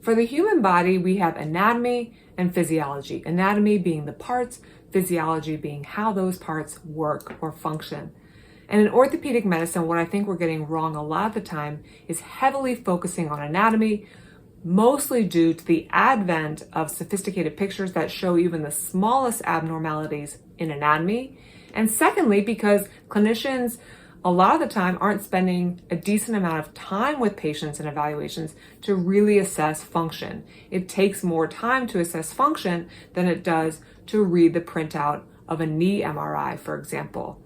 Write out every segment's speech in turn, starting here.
For the human body, we have anatomy and physiology. Anatomy being the parts, physiology being how those parts work or function. And in orthopedic medicine, what I think we're getting wrong a lot of the time is heavily focusing on anatomy, mostly due to the advent of sophisticated pictures that show even the smallest abnormalities in anatomy. And secondly, because clinicians a lot of the time aren't spending a decent amount of time with patients and evaluations to really assess function. It takes more time to assess function than it does to read the printout of a knee MRI, for example.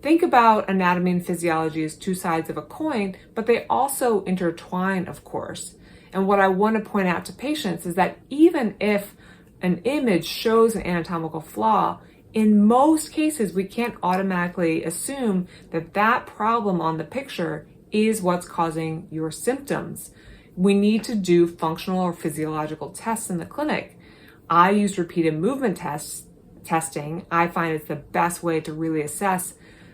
Think about anatomy and physiology as two sides of a coin, but they also intertwine, of course. And what I want to point out to patients is that even if an image shows an anatomical flaw, in most cases, we can't automatically assume that that problem on the picture is what's causing your symptoms. We need to do functional or physiological tests in the clinic. I use repeated movement testing. I find it's the best way to really assess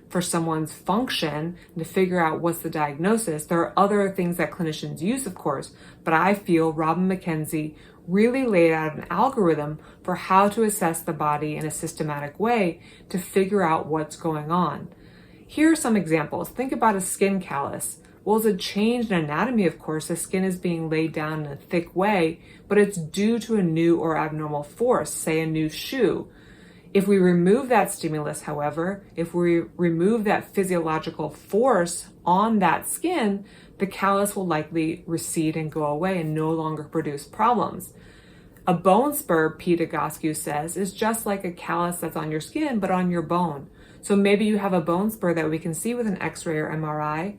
for someone's function and to figure out what's the diagnosis. There are other things that clinicians use, of course, but I feel Robin McKenzie really laid out an algorithm for how to assess the body in a systematic way to figure out what's going on. Here are some examples. Think about a skin callus. Well, it's a change in anatomy, of course. The skin is being laid down in a thick way, but it's due to a new or abnormal force, say a new shoe. If we remove that stimulus, however, if we remove that physiological force on that skin, the callus will likely recede and go away and no longer produce problems. A bone spur, Pete Egoscue says, is just like a callus that's on your skin, but on your bone. So maybe you have a bone spur that we can see with an X-ray or MRI,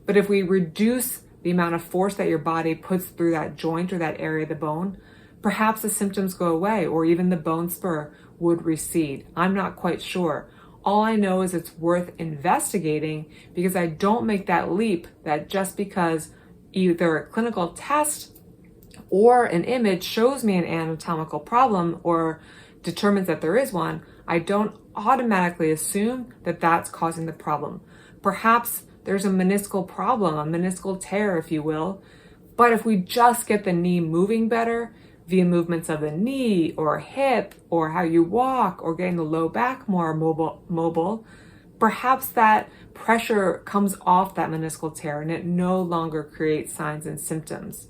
but if we reduce the amount of force that your body puts through that joint or that area of the bone, perhaps the symptoms go away, or even the bone spur would recede. I'm not quite sure. All I know is it's worth investigating because I don't make that leap that just because either a clinical test or an image shows me an anatomical problem or determines that there is one, I don't automatically assume that that's causing the problem. Perhaps there's a meniscal problem, a meniscal tear, if you will, but if we just get the knee moving better, via movements of the knee or hip or how you walk or getting the low back more mobile, perhaps that pressure comes off that meniscal tear and it no longer creates signs and symptoms.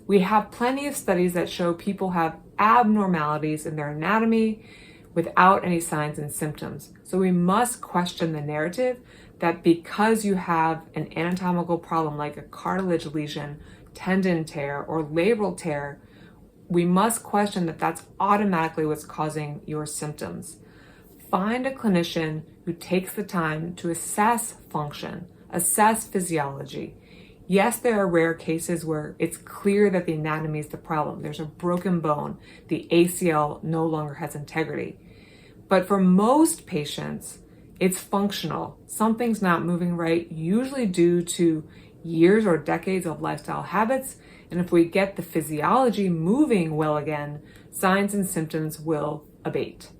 We have plenty of studies that show people have abnormalities in their anatomy without any signs and symptoms. So we must question the narrative that because you have an anatomical problem like a cartilage lesion, tendon tear, or labral tear, we must question that that's automatically what's causing your symptoms. Find a clinician who takes the time to assess function, assess physiology. Yes, there are rare cases where it's clear that the anatomy is the problem. There's a broken bone. The ACL no longer has integrity. But for most patients, it's functional. Something's not moving right, usually due to years or decades of lifestyle habits. And if we get the physiology moving well again, signs and symptoms will abate.